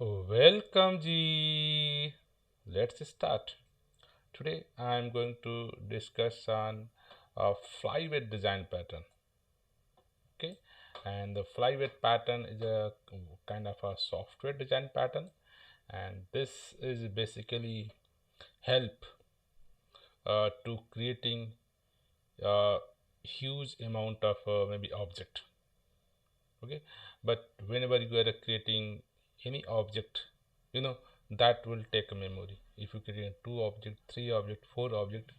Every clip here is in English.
Welcome G. Let's start. Today I am going to discuss on a flyweight design pattern. Okay, and the flyweight pattern is a kind of a software design pattern, and this is basically help to creating a huge amount of maybe object. Okay, but whenever you are creating any object, you know that will take a memory. If you create two object, three object, four object,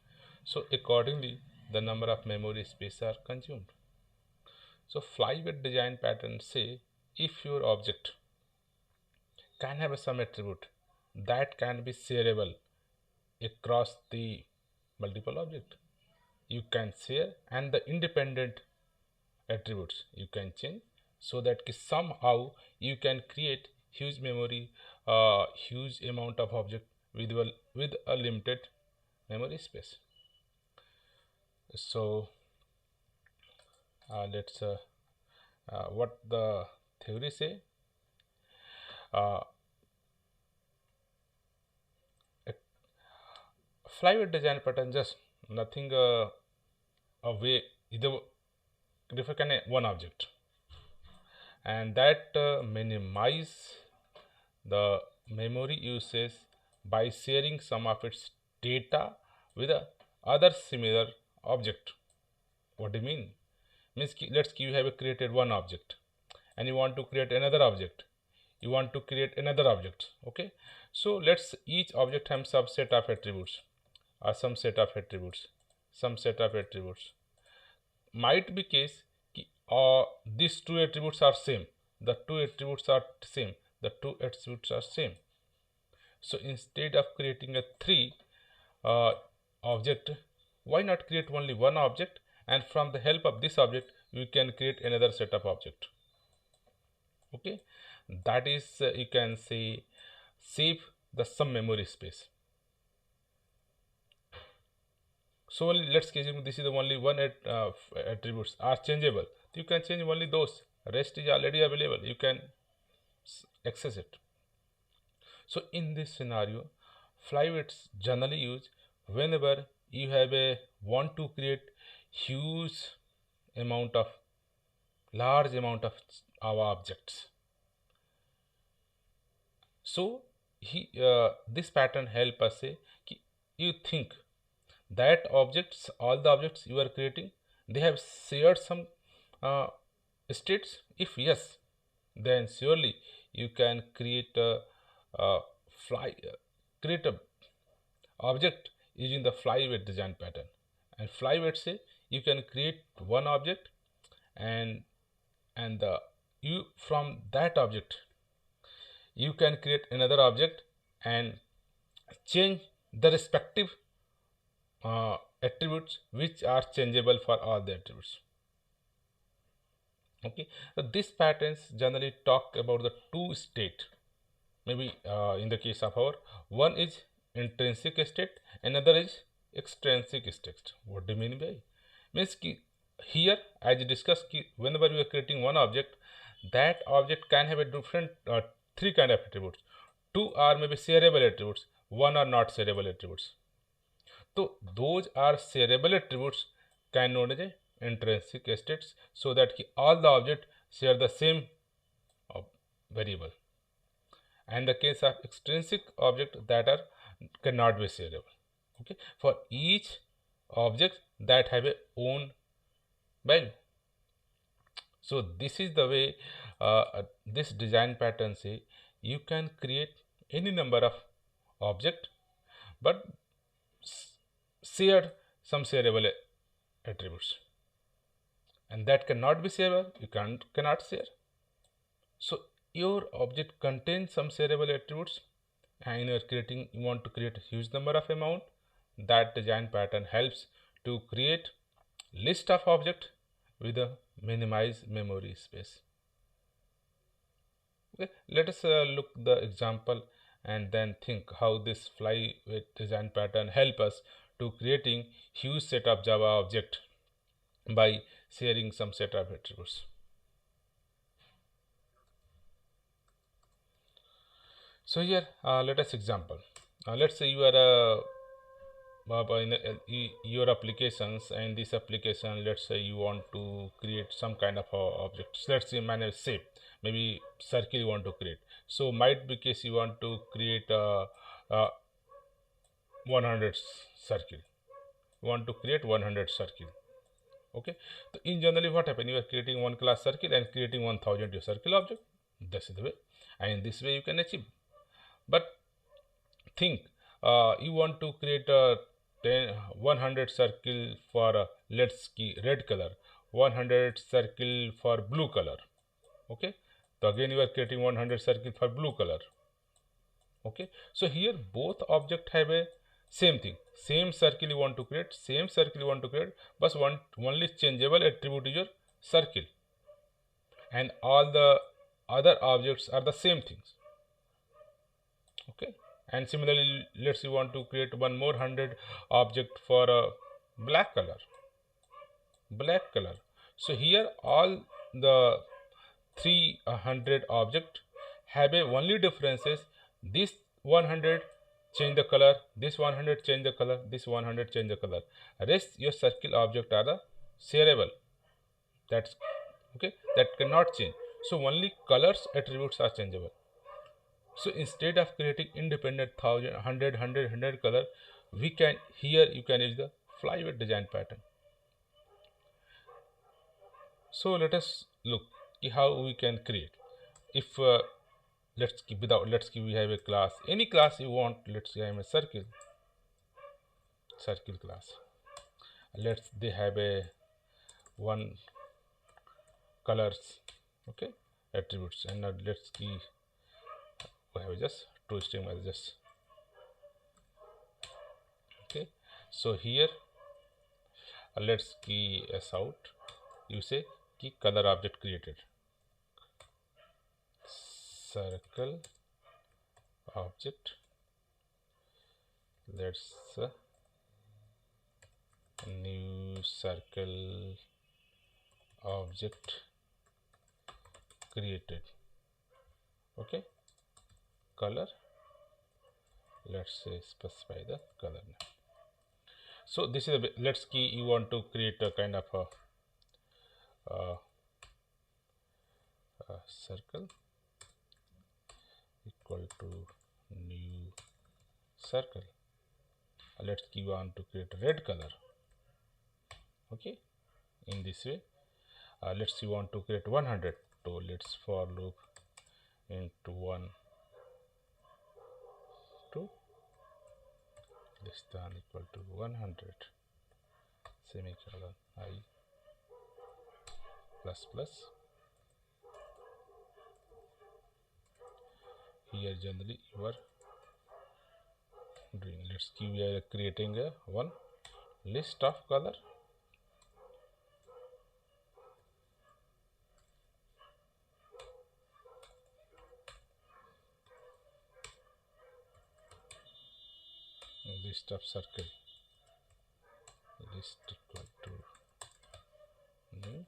so accordingly the number of memory space are consumed. So flyweight design patterns say if your object can have some attribute that can be shareable across the multiple object, you can share, and the independent attributes you can change, so that somehow you can create huge memory, huge amount of object with a limited memory space. So let's what the theory say. uh, a flyweight design pattern just nothing a way either define one object, and that minimize the memory usage by sharing some of its data with a other similar object. What do you mean? Means let's you have created one object and you want to create another object. You want to create another object. Okay. So let's each object have some set of attributes or some set of attributes, some set of attributes. Might be case these two attributes are same. The two attributes are same. The two attributes are same. So instead of creating a three uh, object, why not create only one object, and from the help of this object you can create another set of object. Okay, that is you can say save the some memory space. So let's assume this is the only one attributes are changeable. You can change only those. Rest is already available. You can access it. So in this scenario, flyweights generally use whenever you have a want to create huge amount of large amount of our objects. So this pattern help us say you think that objects, all the objects you are creating, they have shared some uh, states. If yes, then surely you can create a fly create a object using the flyweight design pattern. And flyweight say you can create one object, and the you from that object you can create another object and change the respective attributes which are changeable for all the attributes. Okay, so these patterns generally talk about the two state. Maybe in the case of our one is intrinsic state, another is extrinsic state. What do you mean by? Means here as discussed, whenever we are creating one object, that object can have a different three kind of attributes. Two are maybe shareable attributes, one are not shareable attributes. So those are shareable attributes can known as intrinsic states, so that all the objects share the same variable. And the case of extrinsic object that are cannot be shareable. Okay, for each object that have a own value. So this is the way this design pattern say you can create any number of object, but shared some shareable attributes, and that cannot be shareable, you cannot share. So your object contains some shareable attributes, and you want to create a huge number of amount. That design pattern helps to create list of object with a minimized memory space. Okay, let us look the example and then think how this flyweight design pattern help us to creating huge set of Java object by sharing some set of attributes. So here let us example. Let's say you are your applications, and this application, let's say you want to create some kind of objects. Let's say manage shape, maybe circle you want to create. So might be case you want to create a 100 circle. You want to create 100 circle. Okay, so in generally what happen, you are creating one class circle and creating 1000 your circle object. This is the way, and in this way you can achieve. But think, you want to create a 100 circle for let's key red color, 100 circle for blue color. Okay, so again you are creating 100 circle for blue color. Okay, so here both object have a same thing, same circle you want to create, same circle you want to create, but one only changeable attribute is your circle, and all the other objects are the same things. Okay, and similarly, let's say you want to create one more 100 object for a black color. So here all the 300 object have a only differences. This 100 change the color, this 100 change the color, this 100 change the color. Rest your circle object are the shareable, that's okay, that cannot change. So only colors attributes are changeable. So instead of creating independent 100 color, we can here you can use the flyweight design pattern. So let us look how we can create. If let's keep we have a class, any class you want. Let's say I am a circle class. Let's they have a one colors, okay, attributes, and now let's key we have just two string as just okay. So here let's key s out. You say key color object created, circle object. Let's new circle object created. Okay, color, let's say specify the color now. So this is a let's key you want to create a kind of a circle equal to new circle. Let's key want to create red color. Okay, in this way. Let's see want to create 100, so let's for loop into 1 2 less than equal to 100 semicolon I plus plus. Here generally you are doing, let's see we are creating a one list of color. List of circle, list equal to new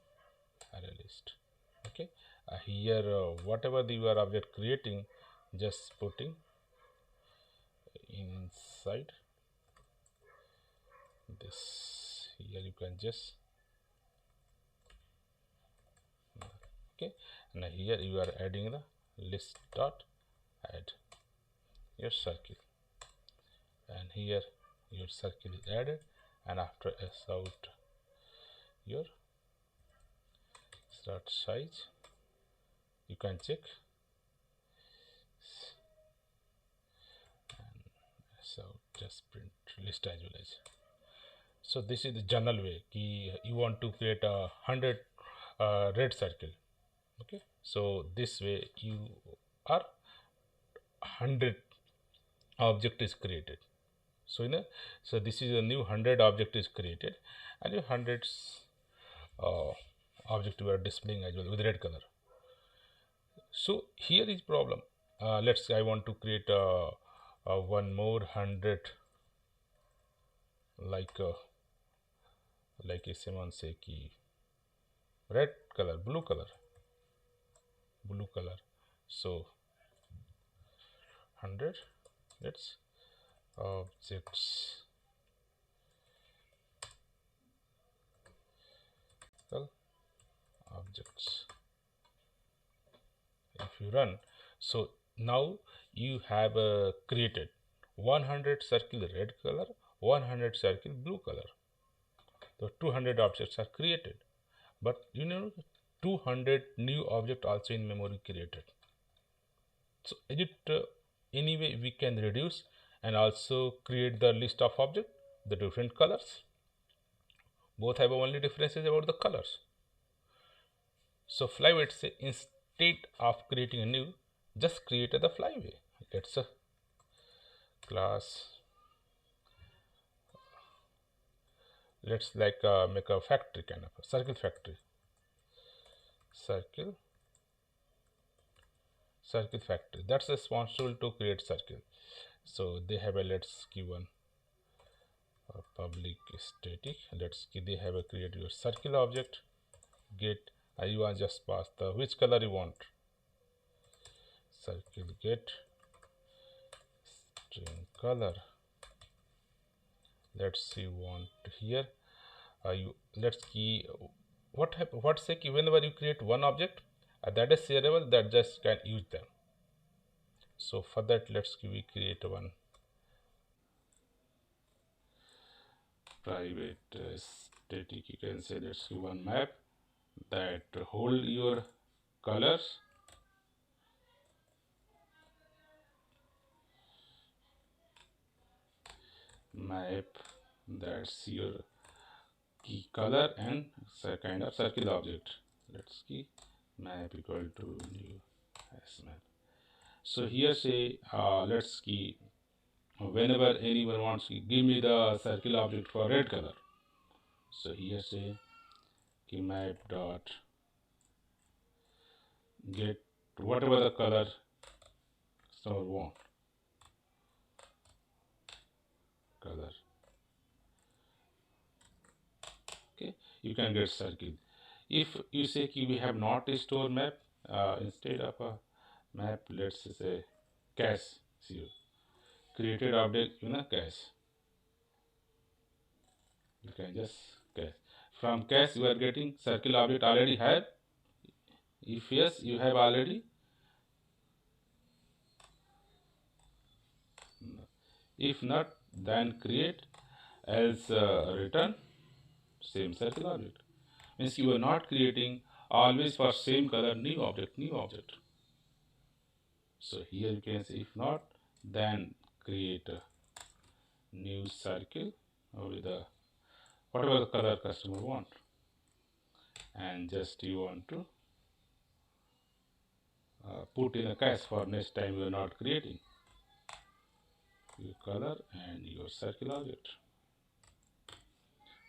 array list. Okay, here whatever you are object creating, just putting inside this. Here you can just okay, and here you are adding the list dot add your circle, and here your circle is added, and after s out your start size you can check, and s out just print list as well as. So this is the general way you want to create a 100 red circle. Okay, so this way you are 100 object is created. So so this is a new 100 object is created, and your hundreds object you are displaying as well with red color. So here is problem. Let's say I want to create one more 100 like someone say ki red color, blue color. So 100. Let's objects, well, objects. If you run, so now you have created 100 circle red color, 100 circle blue color. So 200 objects are created, but 200 new object also in memory created. So is it any way we can reduce and also create the list of object, the different colors? Both have only differences about the colors. So flyweight say instead of creating a new, just create the flyway. Let's class. Let's like make a factory kind of a circle factory. Circle factory. That's responsible to create circle. So they have a let's give one public static. Let's give they have a create your circle object. Get you want just pass the which color you want. Circle get string color. Let's see want here. Let's key what say whenever you create one object that is shareable, that just can use them. So for that let's we create one private static, you can say let's give one map that hold your colors. Map that's your key color and kind of circle object. Let's key map equal to new as map. So here say let's key whenever anyone wants to give me the circle object for red color. So here say key map dot get whatever the color customer want. Color. Okay, you can get circle. If you say we have not a store map, instead of a map, let's say cache 0. Created object in a cache. You can just cache. From cache you are getting circle object already have. If yes, you have already. If not, then create, else return same circle object. Means you are not creating always for same color new object, new object. So here you can say if not, then create a new circle with the whatever the color customer want, and just you want to put in a cache for next time you are not creating your color and your circle object.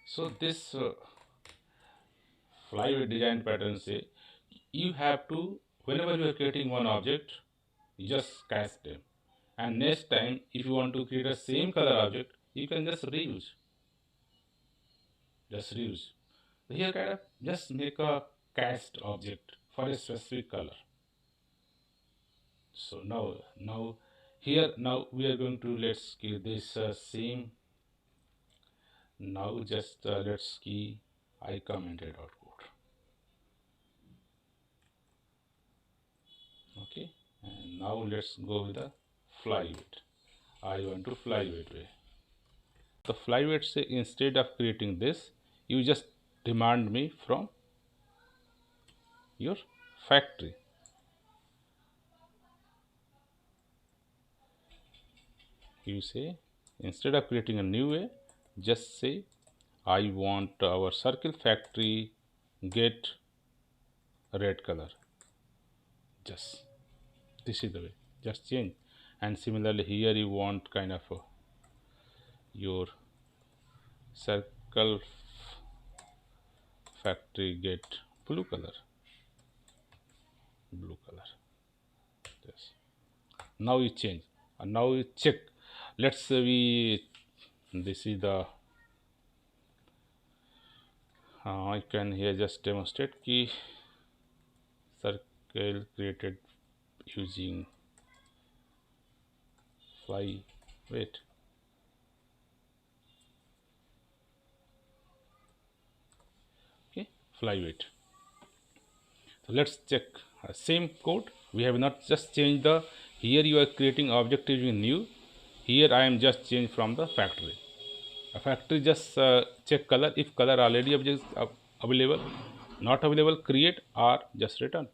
So this flyweight design pattern say you have to whenever you are creating one object you just cache them, and next time if you want to create a same color object you can just reuse. Here kind of just make a cast object for a specific color. So now here now we are going to let's key this same. Now just let's key I commented output. Okay, and now let's go with the flyweight. I want to flyweight way. The flyweight say instead of creating this, you just demand me from your factory. You say instead of creating a new way, just say I want our circle factory get red color. Just this is the way. Just change. And similarly here you want kind of your circle factory get blue color. Yes. Now you change and now you check. Let's say this is the I can here just demonstrate key circle created using flyweight. Okay, flyweight. So let's check same code. We have not just changed the, here you are creating object using new, here I am just changed from the factory. A factory just check color, if color already object available, not available, create or just return.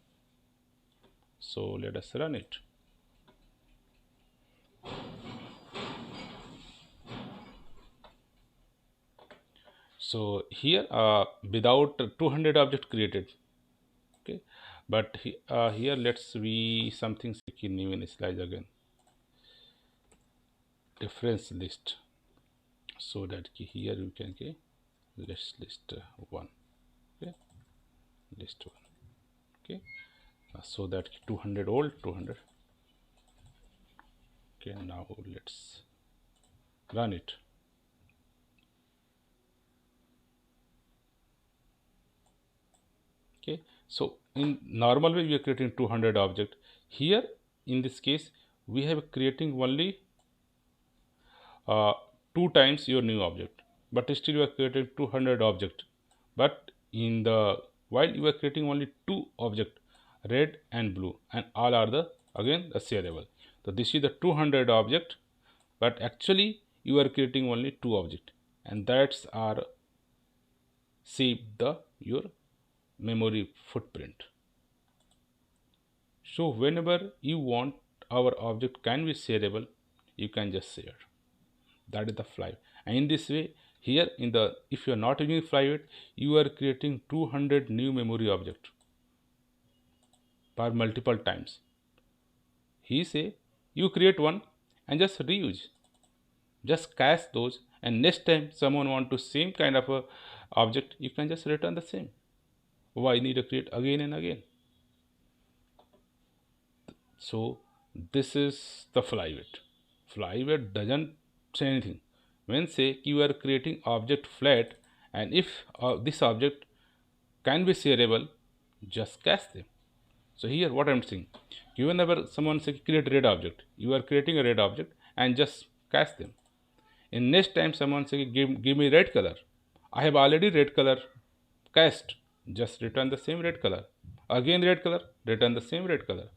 So let us run it. So here without 200 object created, okay, but here let's we something new initialize again, difference list, so that here we can get let's list 1, okay, list 1, okay, so that 200 old 200, okay. Now let's run it. Okay, so in normal way we are creating 200 object. Here in this case we have creating only uh, 2 times your new object, but still you are creating 200 object. But in the while you are creating only 2 object, red and blue, and all are the again the shareable. So this is the 200 object, but actually you are creating only 2 object, and that's are save the your memory footprint. So whenever you want our object can be shareable, you can just share. That is the fly. And in this way, here in the if you are not using flyweight, you are creating 200 new memory object per multiple times. He say you create one and just reuse, just cache those, and next time someone want to same kind of a object, you can just return the same. Why need to create again and again? So this is the flyweight. Flyweight doesn't say anything. When say you are creating object flat, and if this object can be shareable, just cast them. So here what I'm saying, whenever someone say create red object, you are creating a red object and just cast them. In next time someone say give me red color, I have already red color cast, just return the same red color. Again red color, return the same red color.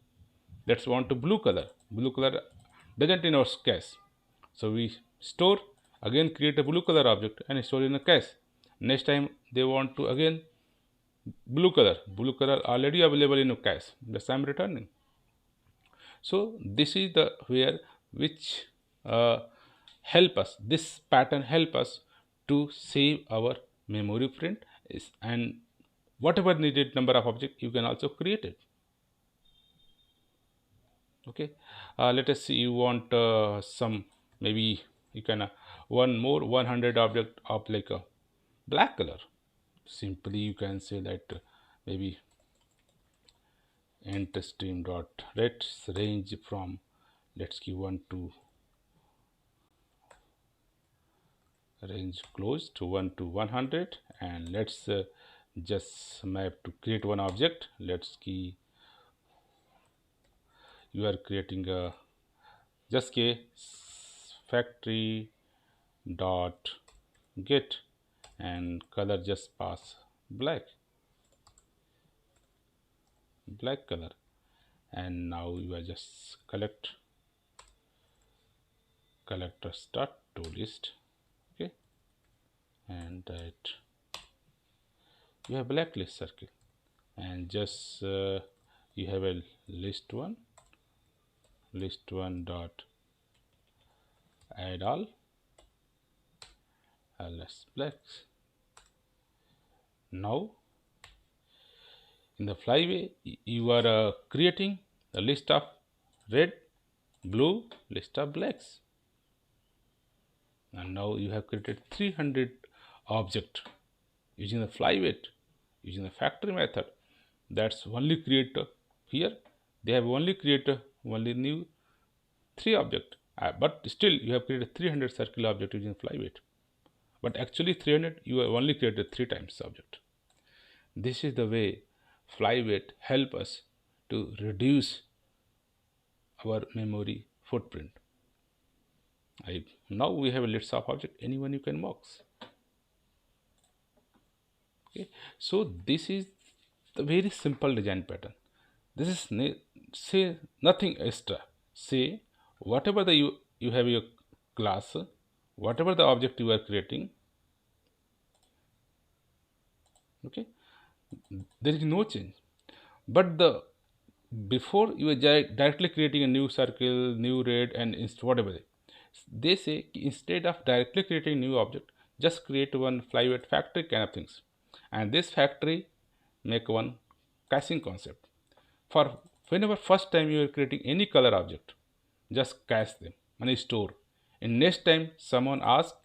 Let's want to blue color. Blue color doesn't in our cache. So we store, again create a blue color object and store in a cache. Next time they want to again blue color. Blue color already available in a cache. That's I'm returning. So this is the where which help us. This pattern help us to save our memory print is, and whatever needed number of object you can also create it. Okay, let us see, you want some, maybe you can one more 100 object of like a black color. Simply you can say that maybe enter stream dot let's range from, let's give 1 to range close to 1 to 100, and let's just map to create one object. Let's key you are creating a just k factory dot get, and color just pass black color, and now you are just collector start to list, okay, and that you have blacklist circle, and just you have a list one dot add all ls blacks. Now in the flyway you are creating a list of red, blue, list of blacks, and now you have created 300 object using the flyweight, using the factory method. That's only create here they have only created only new 3 object, but still you have created 300 circular object using flyweight, but actually 300 you have only created 3 times object. This is the way flyweight help us to reduce our memory footprint. Now we have a list of object, anyone you can box. Okay, so this is the very simple design pattern. This is say nothing extra. Say whatever the you have your class, whatever the object you are creating. Okay, there is no change. But the before you are directly creating a new circle, new red, and whatever they say, instead of directly creating new object, just create one flyweight factory kind of things, and this factory make one caching concept for whenever first time you are creating any color object, just cache them and store. And next time someone asks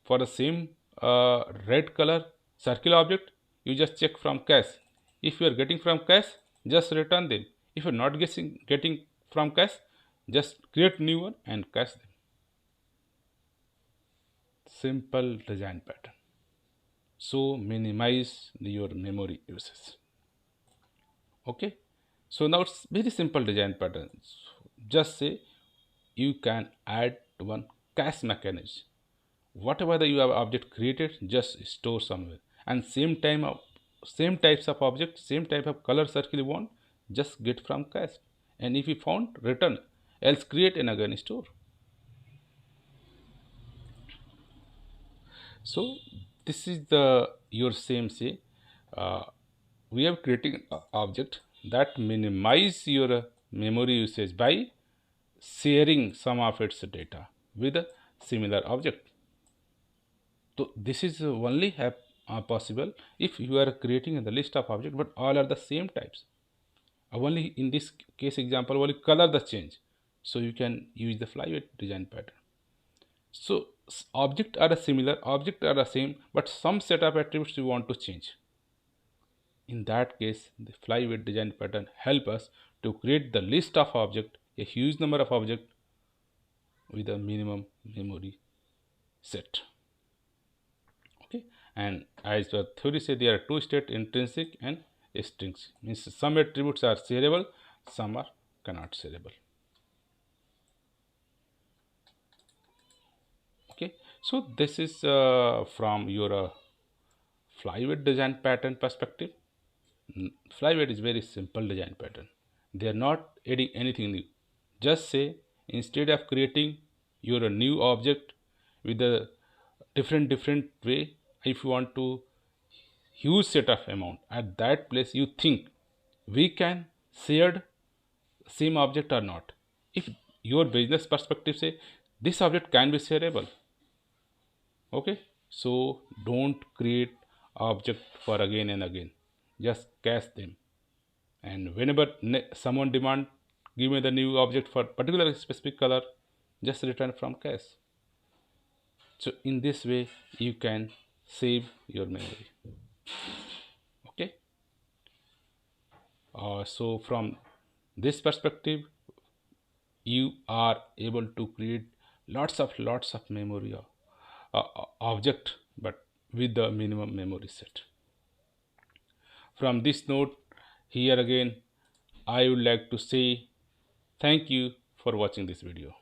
for the same red color circle object, you just check from cache. If you are getting from cache, just return them. If you are not getting from cache, just create new one and cache them. Simple design pattern. So minimize your memory uses. Okay. So now it's very simple design pattern. Just say you can add one cache mechanism. Whatever the you have object created, just store somewhere. And same types of object, same type of color circle you want, just get from cache. And if you found, return. Else create and again store. So this is the your same say. Uh, we have creating a object that minimize your memory usage by sharing some of its data with a similar object. So this is only possible if you are creating the list of objects, but all are the same types. Only in this case example, only color the change. So you can use the flyweight design pattern. So object are similar, object are the same, but some set of attributes you want to change. In that case, the flyweight design pattern help us to create the list of object, a huge number of object with a minimum memory set. Okay, and as the theory say, there are two state, intrinsic and extrinsic. Means some attributes are shareable, some are cannot shareable. Okay, so this is from your flyweight design pattern perspective. Flyweight is very simple design pattern. They are not adding anything new. Just say instead of creating your new object with a different way, if you want to huge set of amount at that place, you think we can shared same object or not. If your business perspective say this object can be shareable, okay, so don't create object for again and again, just cache them. And whenever someone demand give me the new object for particular specific color, just return from cache. So in this way you can save your memory. Okay, so from this perspective you are able to create lots of memory object, but with the minimum memory set. From this note, here again I would like to say thank you for watching this video.